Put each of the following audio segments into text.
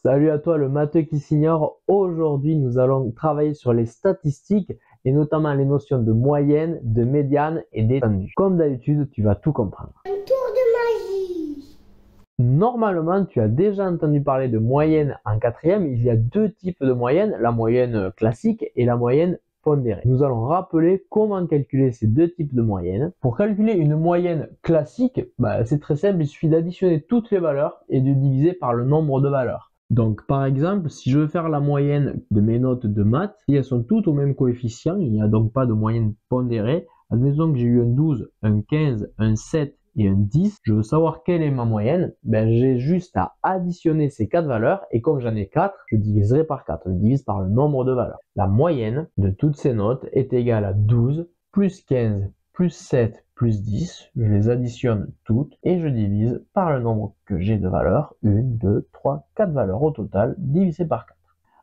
Salut à toi le matheux qui s'ignore. Aujourd'hui, nous allons travailler sur les statistiques et notamment les notions de moyenne, de médiane et d'étendue. Comme d'habitude, tu vas tout comprendre. Un tour de magie. Normalement, tu as déjà entendu parler de moyenne en quatrième. Il y a deux types de moyenne, la moyenne classique et la moyenne pondérée. Nous allons rappeler comment calculer ces deux types de moyennes. Pour calculer une moyenne classique, c'est très simple, il suffit d'additionner toutes les valeurs et de diviser par le nombre de valeurs. Donc par exemple, si je veux faire la moyenne de mes notes de maths, si elles sont toutes au même coefficient, il n'y a donc pas de moyenne pondérée. Admettons que j'ai eu un 12, un 15, un 7 et un 10, je veux savoir quelle est ma moyenne, j'ai juste à additionner ces 4 valeurs et comme j'en ai 4, je diviserai par 4, je divise par le nombre de valeurs. La moyenne de toutes ces notes est égale à 12 plus 15 plus 7 plus 10, je les additionne toutes et je divise par le nombre que j'ai de valeurs, 1, 2, 3, 4 valeurs au total, divisé par 4.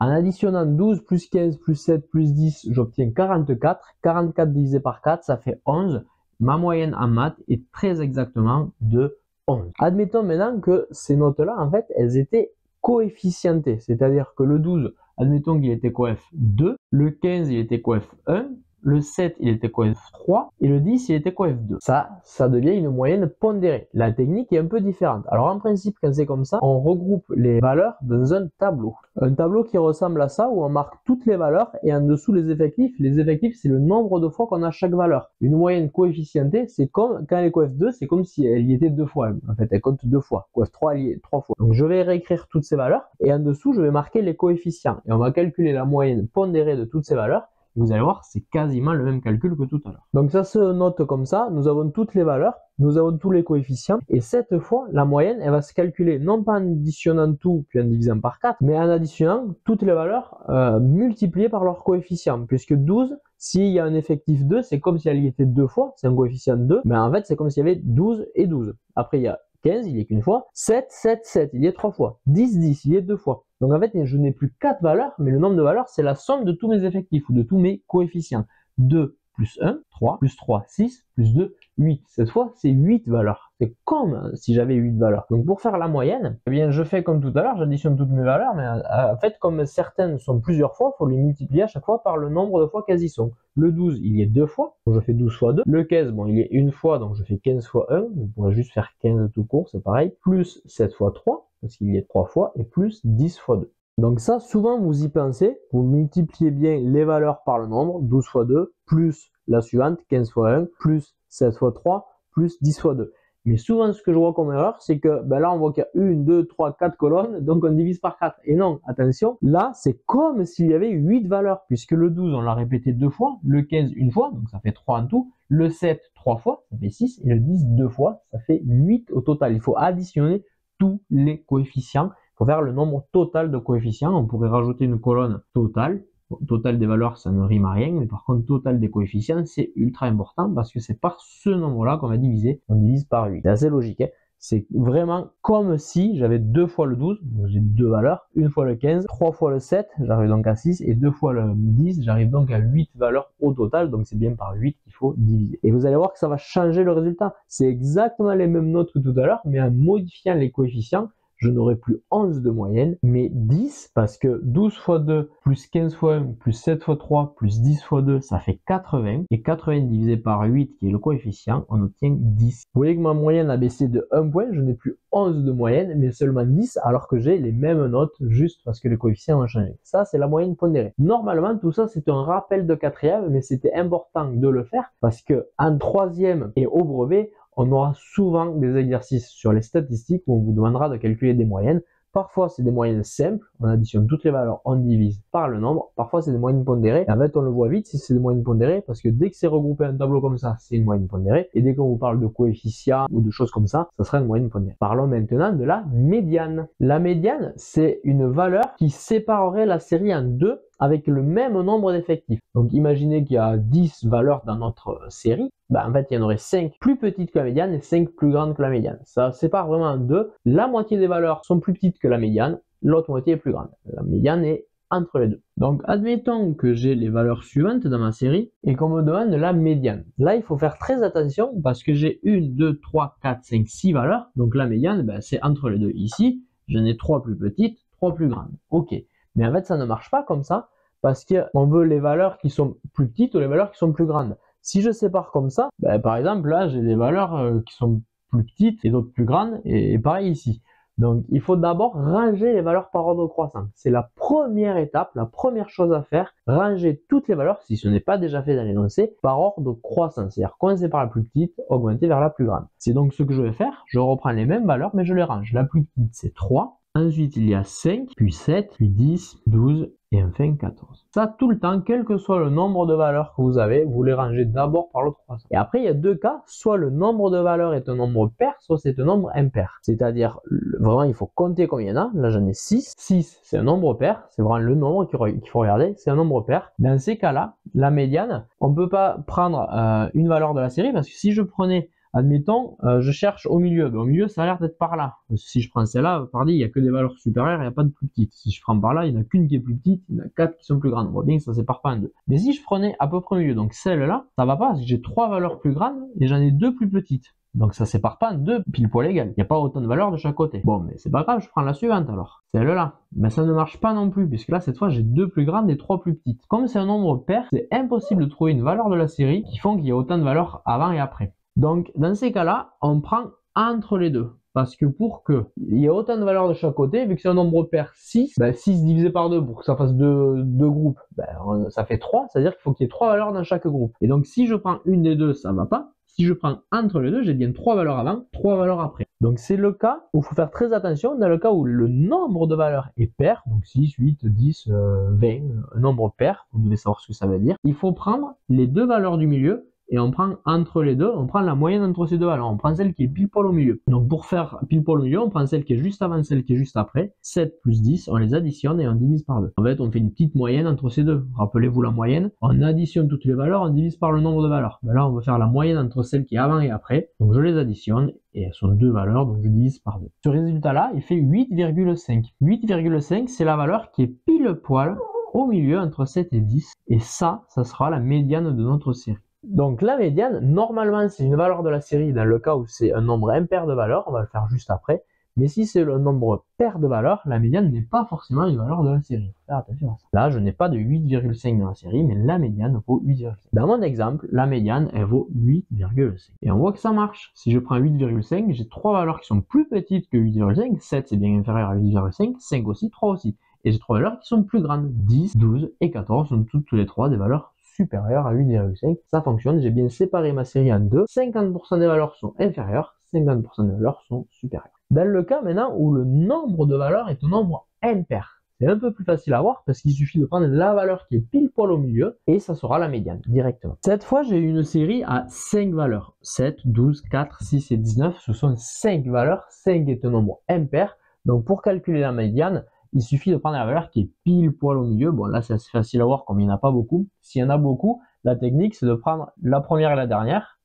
En additionnant 12 plus 15 plus 7 plus 10, j'obtiens 44. 44 divisé par 4, ça fait 11. Ma moyenne en maths est très exactement de 11. Admettons maintenant que ces notes-là, en fait, elles étaient coefficientées. C'est-à-dire que le 12, admettons qu'il était coef 2, le 15, il était coef 1, le 7, il était coef 3 et le 10, il était coef 2. Ça devient une moyenne pondérée. La technique est un peu différente. Alors en principe, quand c'est comme ça, on regroupe les valeurs dans un tableau. Un tableau qui ressemble à ça où on marque toutes les valeurs et en dessous les effectifs. Les effectifs, c'est le nombre de fois qu'on a chaque valeur. Une moyenne coefficientée, c'est comme quand elle est coef 2, c'est comme si elle y était deux fois. En fait, elle compte deux fois. Coef 3, elle y est trois fois. Donc je vais réécrire toutes ces valeurs et en dessous, je vais marquer les coefficients. Et on va calculer la moyenne pondérée de toutes ces valeurs. Vous allez voir, c'est quasiment le même calcul que tout à l'heure. Donc ça se note comme ça, nous avons toutes les valeurs, nous avons tous les coefficients, et cette fois, la moyenne, elle va se calculer non pas en additionnant tout, puis en divisant par 4, mais en additionnant toutes les valeurs multipliées par leur coefficient, puisque 12, s'il y a un effectif 2, c'est comme si elle y était deux fois, c'est un coefficient 2, mais en fait, c'est comme s'il y avait 12 et 12. Après, il y a 15, il y est qu'une fois, 7, 7, 7, il y est trois fois, 10, 10, il y est deux fois. Donc en fait, je n'ai plus 4 valeurs, mais le nombre de valeurs, c'est la somme de tous mes effectifs ou de tous mes coefficients. 2 plus 1, 3, plus 3, 6, plus 2, 8. Cette fois, c'est 8 valeurs. C'est comme si j'avais 8 valeurs. Donc pour faire la moyenne, eh bien, je fais comme tout à l'heure, j'additionne toutes mes valeurs, mais en fait, comme certaines sont plusieurs fois, il faut les multiplier à chaque fois par le nombre de fois qu'elles y sont. Le 12, il y est deux fois, donc je fais 12 fois 2. Le 15, bon, il y est une fois, donc je fais 15 fois 1. On pourrait juste faire 15 tout court, c'est pareil. Plus 7 fois 3, parce qu'il y est 3 fois, et plus 10 fois 2. Donc ça, souvent, vous y pensez, vous multipliez bien les valeurs par le nombre, 12 fois 2, plus la suivante, 15 fois 1, plus 7 fois 3, plus 10 fois 2. Mais souvent, ce que je vois comme erreur, c'est que là, on voit qu'il y a 1, 2, 3, 4 colonnes, donc on divise par 4. Et non, attention, là, c'est comme s'il y avait 8 valeurs, puisque le 12, on l'a répété deux fois, le 15, une fois, donc ça fait 3 en tout, le 7, 3 fois, ça fait 6, et le 10, deux fois, ça fait 8 au total. Il faut additionner tous les coefficients. Il faut faire le nombre total de coefficients. On pourrait rajouter une colonne totale. Total des valeurs, ça ne rime à rien, mais par contre, total des coefficients, c'est ultra important parce que c'est par ce nombre-là qu'on va diviser. On divise par 8. C'est assez logique, hein. C'est vraiment comme si j'avais deux fois le 12, donc j'ai deux valeurs, une fois le 15, trois fois le 7, j'arrive donc à 6, et deux fois le 10, j'arrive donc à 8 valeurs au total, donc c'est bien par 8 qu'il faut diviser. Et vous allez voir que ça va changer le résultat. C'est exactement les mêmes notes que tout à l'heure, mais en modifiant les coefficients, je n'aurai plus 11 de moyenne, mais 10, parce que 12 fois 2, plus 15 fois 1, plus 7 fois 3, plus 10 fois 2, ça fait 80. Et 80 divisé par 8, qui est le coefficient, on obtient 10. Vous voyez que ma moyenne a baissé de 1 point, je n'ai plus 11 de moyenne, mais seulement 10, alors que j'ai les mêmes notes, juste parce que les coefficients ont changé. Ça, c'est la moyenne pondérée. Normalement, tout ça, c'est un rappel de quatrième, mais c'était important de le faire, parce que en troisième et au brevet, on aura souvent des exercices sur les statistiques où on vous demandera de calculer des moyennes. Parfois, c'est des moyennes simples, on additionne toutes les valeurs, on divise par le nombre. Parfois, c'est des moyennes pondérées. Et en fait, on le voit vite si c'est des moyennes pondérées, parce que dès que c'est regroupé en tableau comme ça, c'est une moyenne pondérée. Et dès qu'on vous parle de coefficients ou de choses comme ça sera une moyenne pondérée. Parlons maintenant de la médiane. La médiane, c'est une valeur qui séparerait la série en deux avec le même nombre d'effectifs. Donc imaginez qu'il y a 10 valeurs dans notre série, en fait il y en aurait 5 plus petites que la médiane et 5 plus grandes que la médiane. Ça sépare vraiment en deux. La moitié des valeurs sont plus petites que la médiane, l'autre moitié est plus grande. La médiane est entre les deux. Donc admettons que j'ai les valeurs suivantes dans ma série et qu'on me demande la médiane. Là il faut faire très attention parce que j'ai 1, 2, 3, 4, 5, 6 valeurs. Donc la médiane c'est entre les deux ici. J'en ai 3 plus petites, 3 plus grandes. Ok. Mais en fait, ça ne marche pas comme ça parce qu'on veut les valeurs qui sont plus petites ou les valeurs qui sont plus grandes. Si je sépare comme ça, ben, par exemple, là, j'ai des valeurs qui sont plus petites et d'autres plus grandes et pareil ici. Donc, il faut d'abord ranger les valeurs par ordre croissant. C'est la première étape, la première chose à faire, ranger toutes les valeurs, si ce n'est pas déjà fait dans l'énoncé, par ordre croissant. C'est-à-dire commencer par la plus petite, augmenter vers la plus grande. C'est donc ce que je vais faire. Je reprends les mêmes valeurs, mais je les range. La plus petite, c'est 3. Ensuite, il y a 5, puis 7, puis 10, 12 et enfin 14. Ça, tout le temps, quel que soit le nombre de valeurs que vous avez, vous les rangez d'abord par l'ordre croissant. Et après, il y a deux cas, soit le nombre de valeurs est un nombre pair, soit c'est un nombre impair. C'est-à-dire, vraiment, il faut compter combien il y en a. Là, j'en ai 6. 6, c'est un nombre pair, c'est vraiment le nombre qu'il faut regarder, c'est un nombre pair. Dans ces cas-là, la médiane, on ne peut pas prendre une valeur de la série, parce que si je prenais admettons, je cherche au milieu. Ben, au milieu, ça a l'air d'être par là. Si je prends celle-là, il n'y a que des valeurs supérieures, il n'y a pas de plus petites. Si je prends par là, il n'y en a qu'une qui est plus petite, il y en a 4 qui sont plus grandes. On voit bien que ça sépare pas en deux. Mais si je prenais à peu près au milieu, donc celle-là, ça va pas, parce que j'ai 3 valeurs plus grandes et j'en ai 2 plus petites. Donc ça sépare pas en deux pile poil égales. Il n'y a pas autant de valeurs de chaque côté. Bon, mais c'est pas grave, je prends la suivante alors. Celle-là. Mais ça ne marche pas non plus, puisque là, cette fois, j'ai 2 plus grandes et 3 plus petites. Comme c'est un nombre pair, c'est impossible de trouver une valeur de la série qui font qu'il y ait autant de valeurs avant et après. Donc, dans ces cas-là, on prend entre les deux. Parce que pour qu'il y ait autant de valeurs de chaque côté, vu que c'est un nombre pair 6, ben 6 divisé par 2 pour que ça fasse deux groupes, ben ça fait 3, c'est-à-dire qu'il faut qu'il y ait 3 valeurs dans chaque groupe. Et donc, si je prends une des deux, ça va pas. Si je prends entre les deux, j'ai bien 3 valeurs avant, 3 valeurs après. Donc, c'est le cas où il faut faire très attention, dans le cas où le nombre de valeurs est pair, donc 6, 8, 10, 20, un nombre pair, vous devez savoir ce que ça veut dire. Il faut prendre les deux valeurs du milieu, et on prend entre les deux, on prend la moyenne entre ces deux valeurs, on prend celle qui est pile poil au milieu. Donc pour faire pile poil au milieu, on prend celle qui est juste avant, celle qui est juste après, 7 plus 10, on les additionne et on divise par 2. En fait, on fait une petite moyenne entre ces deux. Rappelez-vous la moyenne, on additionne toutes les valeurs, on divise par le nombre de valeurs. Ben là, on va faire la moyenne entre celle qui est avant et après, donc je les additionne, et elles sont deux valeurs, donc je divise par 2. Ce résultat-là, il fait 8,5. 8,5, c'est la valeur qui est pile poil au milieu entre 7 et 10, et ça sera la médiane de notre série. Donc la médiane, normalement c'est une valeur de la série dans le cas où c'est un nombre impair de valeurs, on va le faire juste après. Mais si c'est le nombre pair de valeurs, la médiane n'est pas forcément une valeur de la série. Faut faire attention à ça. Là, je n'ai pas de 8,5 dans la série, mais la médiane vaut 8,5. Dans mon exemple, la médiane, elle vaut 8,5. Et on voit que ça marche. Si je prends 8,5, j'ai 3 valeurs qui sont plus petites que 8,5. 7 c'est bien inférieur à 8,5, 5 aussi, 3 aussi. Et j'ai 3 valeurs qui sont plus grandes. 10, 12 et 14 sont toutes les 3 des valeurs supérieur à 8,5, ça fonctionne, j'ai bien séparé ma série en deux, 50% des valeurs sont inférieures, 50% des valeurs sont supérieures. Dans le cas maintenant où le nombre de valeurs est un nombre impair, c'est un peu plus facile à voir parce qu'il suffit de prendre la valeur qui est pile poil au milieu et ça sera la médiane directement. Cette fois, j'ai une série à 5 valeurs, 7, 12, 4, 6 et 19, ce sont 5 valeurs, 5 est un nombre impair, donc pour calculer la médiane, il suffit de prendre la valeur qui est pile poil au milieu. Bon, là, c'est assez facile à voir comme il n'y en a pas beaucoup. S'il y en a beaucoup, la technique, c'est de prendre la première et la dernière,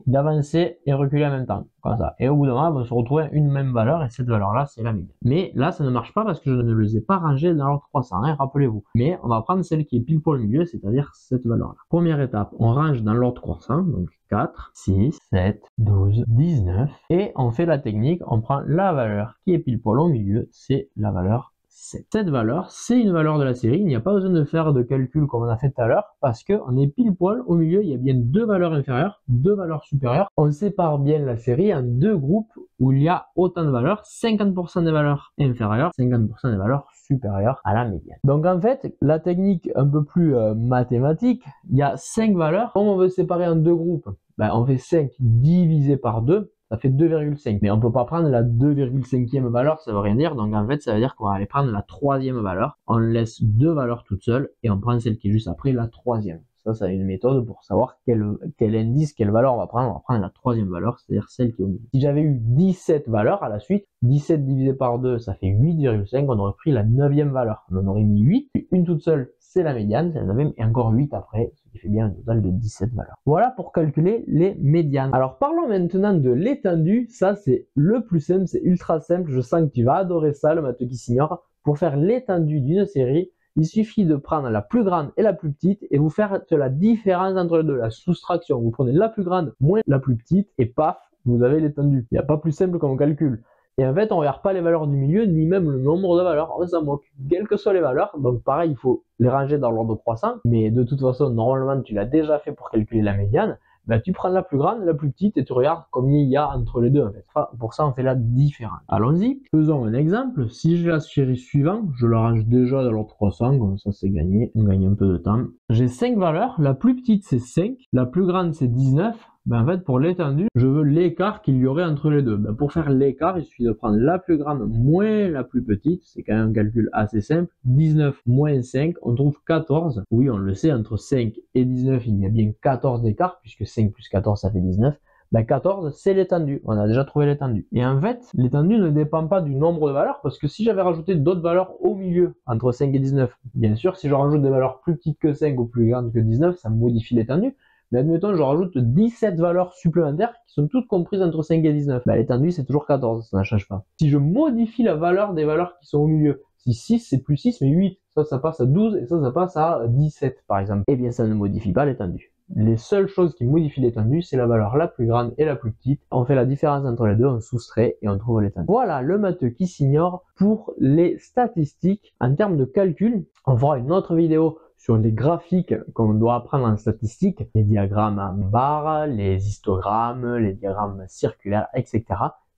d'avancer et reculer en même temps, comme ça. Et au bout d'un moment, on va se retrouver une même valeur, et cette valeur-là, c'est la médiane. Mais là, ça ne marche pas parce que je ne les ai pas rangées dans l'ordre croissant, hein, rappelez-vous. Mais on va prendre celle qui est pile poil au milieu, c'est-à-dire cette valeur-là. Première étape, on range dans l'ordre croissant, donc 4, 6, 7, 12, 19, et on fait la technique, on prend la valeur qui est pile poil au milieu, c'est la valeur 7. Cette valeur, c'est une valeur de la série. Il n'y a pas besoin de faire de calcul comme on a fait tout à l'heure parce qu'on est pile poil au milieu. Il y a bien deux valeurs inférieures, deux valeurs supérieures. On sépare bien la série en deux groupes où il y a autant de valeurs, 50% des valeurs inférieures, 50% des valeurs supérieures à la médiane. Donc en fait, la technique un peu plus mathématique, il y a 5 valeurs. Comme on veut séparer en deux groupes, on fait 5 divisé par 2. Ça fait 2,5. Mais on ne peut pas prendre la 2,5e valeur, ça veut rien dire. Donc en fait, ça veut dire qu'on va aller prendre la 3e valeur. On laisse deux valeurs toutes seules et on prend celle qui est juste après, la 3e. Ça, c'est une méthode pour savoir quel indice, quelle valeur on va prendre. On va prendre la 3e valeur, c'est-à-dire celle qui est au milieu. Si j'avais eu 17 valeurs à la suite, 17 divisé par 2, ça fait 8,5. On aurait pris la 9e valeur. On en aurait mis 8. Une toute seule, c'est la médiane, c'est la 9e, et encore 8 après, ce qui fait bien un total de 17 valeurs. Voilà pour calculer les médianes. Alors parlons maintenant de l'étendue. Ça, c'est le plus simple, c'est ultra simple. Je sens que tu vas adorer ça, le matheux qui s'ignore. Pour faire l'étendue d'une série, il suffit de prendre la plus grande et la plus petite et vous faire la différence entre les deux, la soustraction. Vous prenez la plus grande moins la plus petite et paf, vous avez l'étendue. Il n'y a pas plus simple comme calcul. Et en fait, on regarde pas les valeurs du milieu, ni même le nombre de valeurs, on s'en moque. Quelles que soient les valeurs, donc pareil, il faut les ranger dans l'ordre croissant, mais de toute façon, normalement, tu l'as déjà fait pour calculer la médiane. Ben, tu prends la plus grande, la plus petite et tu regardes combien il y a entre les deux en fait. Pour ça, on fait la différence. Allons-y. Faisons un exemple. Si j'ai la série suivante, je la range déjà dans l'ordre croissant, comme ça c'est gagné. On gagne un peu de temps. J'ai 5 valeurs. La plus petite c'est 5, la plus grande c'est 19. Ben, en fait, pour l'étendue, je veux l'écart qu'il y aurait entre les deux. Ben, pour faire l'écart, il suffit de prendre la plus grande moins la plus petite. C'est quand même un calcul assez simple. 19 moins 5, on trouve 14. Oui, on le sait, entre 5 et 19, il y a bien 14 d'écart, puisque 5 plus 14, ça fait 19. Ben 14, c'est l'étendue. On a déjà trouvé l'étendue. Et en fait, l'étendue ne dépend pas du nombre de valeurs, parce que si j'avais rajouté d'autres valeurs au milieu, entre 5 et 19, bien sûr, si je rajoute des valeurs plus petites que 5 ou plus grandes que 19, ça modifie l'étendue. Mais admettons, je rajoute 17 valeurs supplémentaires qui sont toutes comprises entre 5 et 19. Bah, l'étendue, c'est toujours 14, ça ne change pas. Si je modifie la valeur des valeurs qui sont au milieu, si 6, c'est plus 6, mais 8, ça passe à 12, et ça passe à 17, par exemple. Eh bien, ça ne modifie pas l'étendue. Les seules choses qui modifient l'étendue, c'est la valeur la plus grande et la plus petite. On fait la différence entre les deux, on soustrait et on trouve l'étendue. Voilà le matheux qui s'ignore pour les statistiques. En termes de calcul, on fera une autre vidéo sur les graphiques qu'on doit apprendre en statistique, les diagrammes en barre, les histogrammes, les diagrammes circulaires, etc.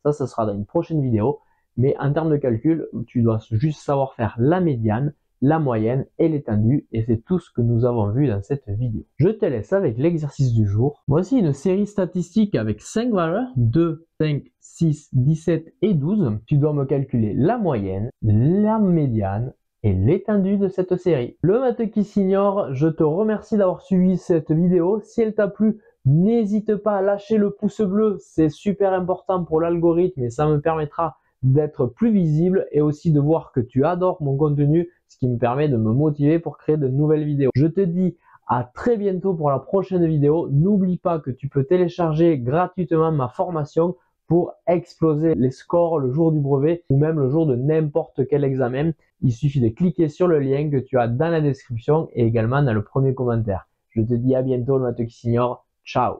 Ça sera dans une prochaine vidéo. Mais en termes de calcul, tu dois juste savoir faire la médiane, la moyenne et l'étendue, et c'est tout ce que nous avons vu dans cette vidéo. Je te laisse avec l'exercice du jour. Voici une série statistique avec 5 valeurs, 2, 5, 6, 17 et 12. Tu dois me calculer la moyenne, la médiane et l'étendue de cette série. Le matheux qui s'ignore, je te remercie d'avoir suivi cette vidéo. Si elle t'a plu, n'hésite pas à lâcher le pouce bleu, c'est super important pour l'algorithme et ça me permettra d'être plus visible et aussi de voir que tu adores mon contenu, ce qui me permet de me motiver pour créer de nouvelles vidéos. Je te dis à très bientôt pour la prochaine vidéo. N'oublie pas que tu peux télécharger gratuitement ma formation pour exploser les scores le jour du brevet ou même le jour de n'importe quel examen. Il suffit de cliquer sur le lien que tu as dans la description et également dans le premier commentaire. Je te dis à bientôt le matheux qui s'ignore. Ciao!